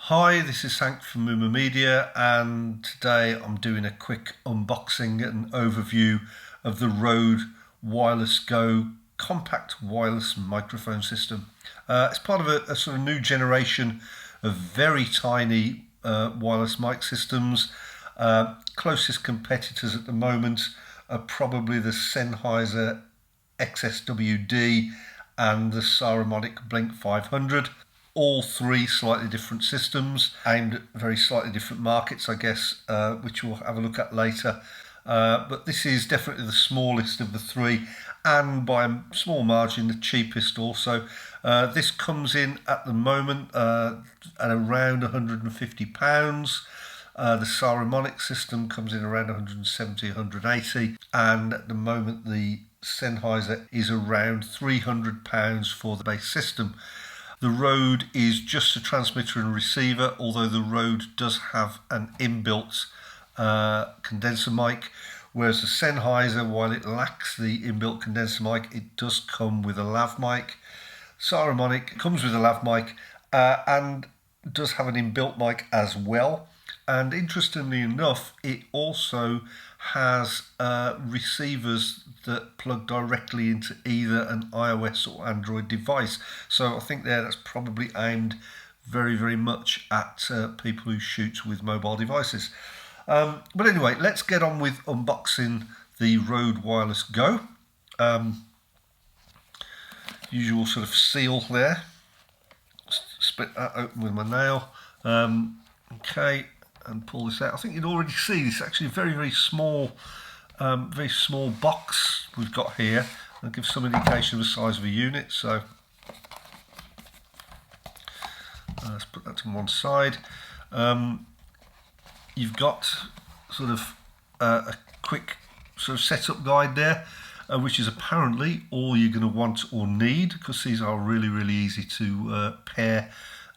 Hi, this is Hank from Mooma Media, and today I'm doing a quick unboxing and overview of the Rode Wireless Go compact wireless microphone system. It's part of a sort of new generation of very tiny wireless mic systems. Closest competitors at the moment are probably the Sennheiser XSWD and the Saramonic Blink 500. All three slightly different systems aimed at very slightly different markets, I guess, which we'll have a look at later. But this is definitely the smallest of the three, and by a small margin the cheapest also. This comes in at the moment at around £150. The Saramonic system comes in around 170, 180, and at the moment the Sennheiser is around £300 for the base system. The Rode is just a transmitter and receiver, although the Rode does have an inbuilt condenser mic, whereas the Sennheiser, while it lacks the inbuilt condenser mic, it does come with a lav mic. Saramonic comes with a lav mic and does have an inbuilt mic as well. And interestingly enough, it also has receivers that plug directly into either an iOS or Android device. So I think that's probably aimed very, very much at people who shoot with mobile devices. But anyway, let's get on with unboxing the Rode Wireless Go. Usual sort of seal there. Split that open with my nail. Okay. And pull this out. I think you'd already see this actually a very, very small box we've got here. I'll give some indication of the size of a unit. So let's put that to one side. You've got sort of a quick sort of setup guide there, which is apparently all you're going to want or need, because these are really, really easy to pair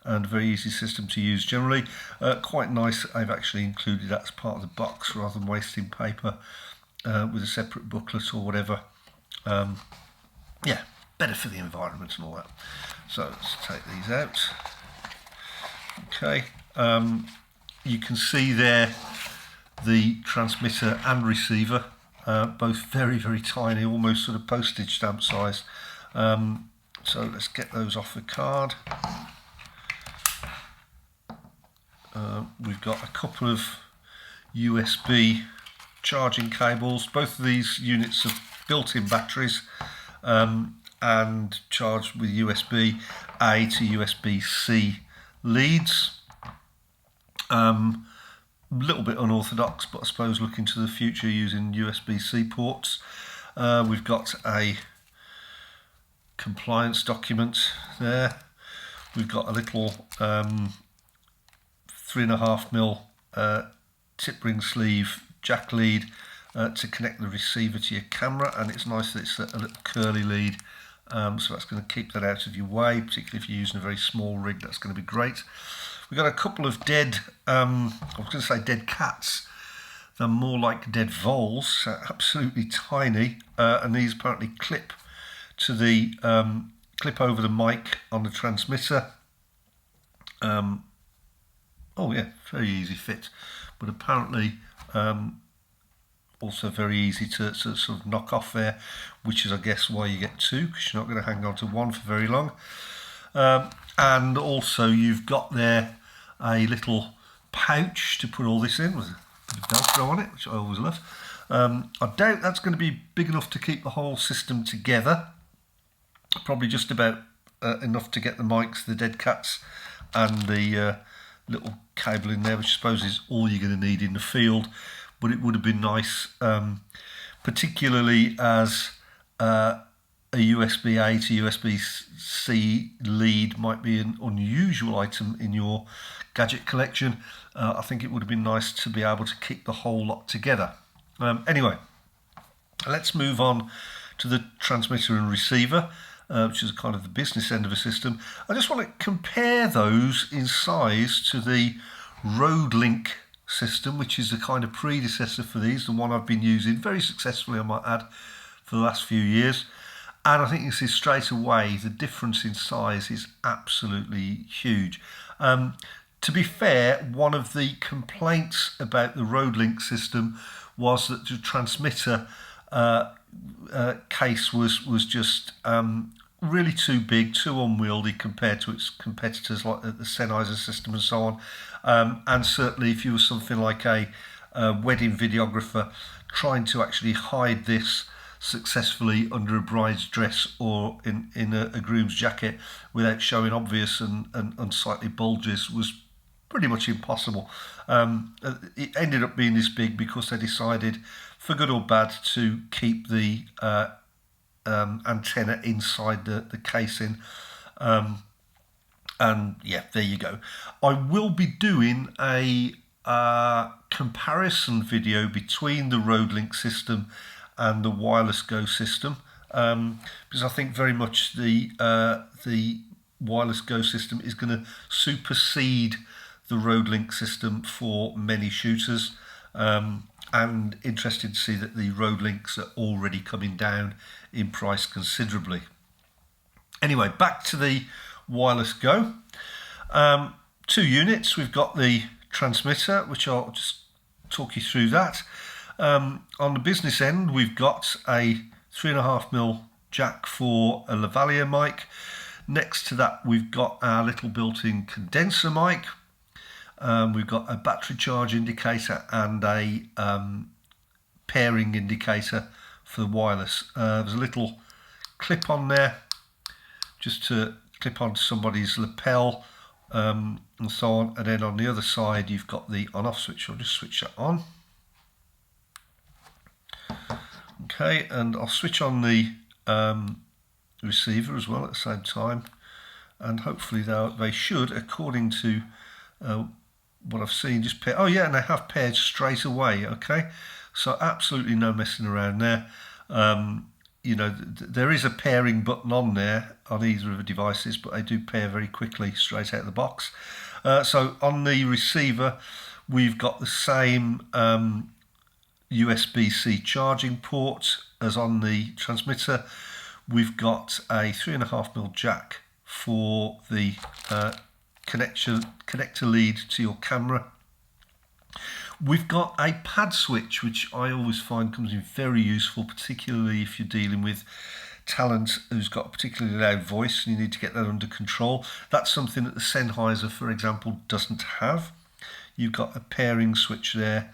and very easy system to use generally. Quite nice that I've actually included that as part of the box rather than wasting paper with a separate booklet or whatever. Yeah, better for the environment and all that. So let's take these out. Okay, you can see there the transmitter and receiver, both very, very tiny, almost sort of postage stamp size. So let's get those off the card. We've got a couple of USB charging cables. Both of these units have built-in batteries and charged with USB-A to USB-C leads. A little bit unorthodox, but I suppose looking to the future using USB-C ports. We've got a compliance document there. We've got a little 3.5mm tip ring sleeve jack lead to connect the receiver to your camera, and it's nice that it's a little curly lead, so that's going to keep that out of your way, particularly if you're using a very small rig. That's going to be great. We've got a couple of dead, I was going to say dead cats, they're more like dead voles, absolutely tiny, and these apparently clip to the clip over the mic on the transmitter. Oh yeah, very easy fit, but apparently also very easy to sort of knock off there, which is I guess why you get two, because you're not going to hang on to one for very long. And also you've got there a little pouch to put all this in with a bit of Velcro on it, which I always love. I doubt that's going to be big enough to keep the whole system together. Probably just about enough to get the mics, the dead cats, and the little cable in there, which I suppose is all you're going to need in the field. But it would have been nice, particularly as a USB-A to USB-C lead might be an unusual item in your gadget collection. I think it would have been nice to be able to keep the whole lot together. Anyway, let's move on to the transmitter and receiver, which is kind of the business end of a system. I just want to compare those in size to the Rode Link system, which is the kind of predecessor for these, the one I've been using very successfully, I might add, for the last few years. And I think you see straight away the difference in size is absolutely huge. To be fair, one of the complaints about the RoadLink system was that the transmitter case was just really too big, too unwieldy compared to its competitors like the Sennheiser system and so on. And certainly if you were something like a wedding videographer trying to actually hide this successfully under a bride's dress or in a groom's jacket without showing obvious and unsightly bulges was pretty much impossible. It ended up being this big because they decided, for good or bad, to keep the antenna inside the casing. And yeah, there you go. I will be doing a comparison video between the RoadLink system and the Wireless Go system, because I think very much the Wireless Go system is going to supersede the RoadLink system for many shooters, and interested to see that the RoadLinks are already coming down in price considerably. Anyway, back to the Wireless Go. 2 units. We've got the transmitter, which I'll just talk you through that. On the business end, we've got a 3.5mm jack for a lavalier mic. Next to that, we've got our little built-in condenser mic. We've got a battery charge indicator and a pairing indicator for the wireless. There's a little clip on there just to clip onto somebody's lapel, and so on. And then on the other side, you've got the on-off switch. I'll just switch that on. Okay, and I'll switch on the receiver as well at the same time. And hopefully they should, according to what I've seen, just pair. Oh yeah, and they have paired straight away. Okay, so absolutely no messing around there. You know, there is a pairing button on there on either of the devices, but they do pair very quickly straight out of the box. So on the receiver, we've got the same USB-C charging port as on the transmitter. We've got a 3.5mm jack for the connector lead to your camera. We've got a pad switch, which I always find comes in very useful, particularly if you're dealing with talent who's got a particularly loud voice and you need to get that under control. That's something that the Sennheiser, for example, doesn't have. You've got a pairing switch there,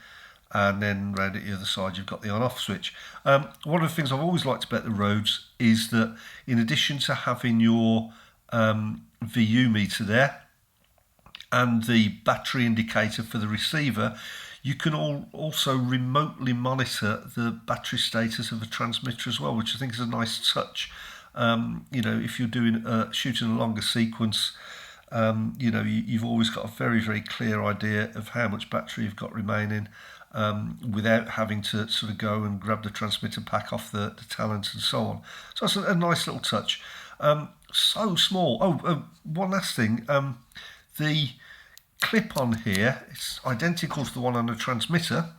and then round at the other side you've got the on-off switch. One of the things I've always liked about the Rhodes is that in addition to having your VU meter there and the battery indicator for the receiver, you can also remotely monitor the battery status of the transmitter as well, which I think is a nice touch. You know, if you're doing shooting a longer sequence, you know, you've always got a very, very clear idea of how much battery you've got remaining, without having to sort of go and grab the transmitter pack off the talent and so on. So that's a nice little touch. So small. Oh, one last thing. The clip on here, it's identical to the one on the transmitter,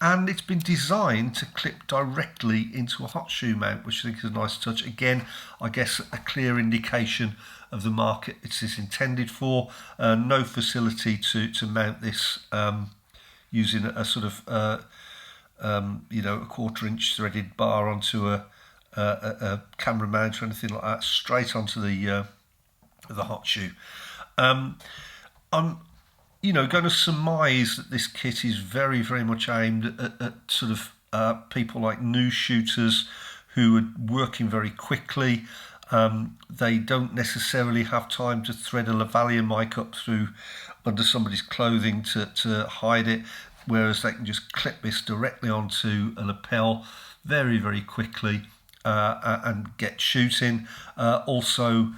and it's been designed to clip directly into a hot shoe mount, which I think is a nice touch. Again, I guess a clear indication of the market it is intended for. No facility to mount this using a sort of you know, a 1/4-inch threaded bar onto a camera mount or anything like that. Straight onto the hot shoe. I'm, you know, going to surmise that this kit is very, very much aimed at sort of people like new shooters who are working very quickly. They don't necessarily have time to thread a lavalier mic up through under somebody's clothing to hide it, whereas they can just clip this directly onto a lapel very, very quickly and get shooting. Also,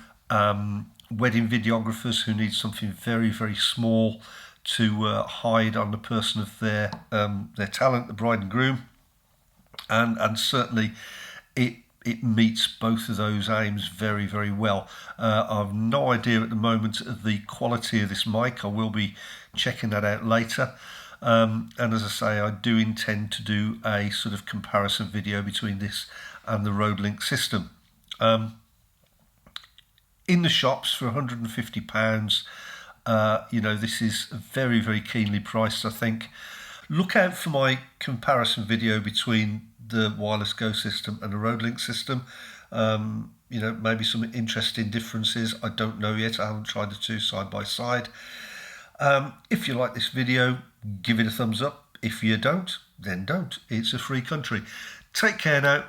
wedding videographers who need something very, very small to hide on the person of their talent, the bride and groom, and certainly it meets both of those aims very, very well. I've no idea at the moment of the quality of this mic. I will be checking that out later. And as I say, I do intend to do a sort of comparison video between this and the RoadLink system. In the shops for £150, This is very, very keenly priced, I think. Look out for my comparison video between the Wireless Go system and the Roadlink system. Maybe some interesting differences. I don't know yet. I haven't tried the two side by side. If you like this video, give it a thumbs up. If you don't, then don't. It's a free country. Take care now.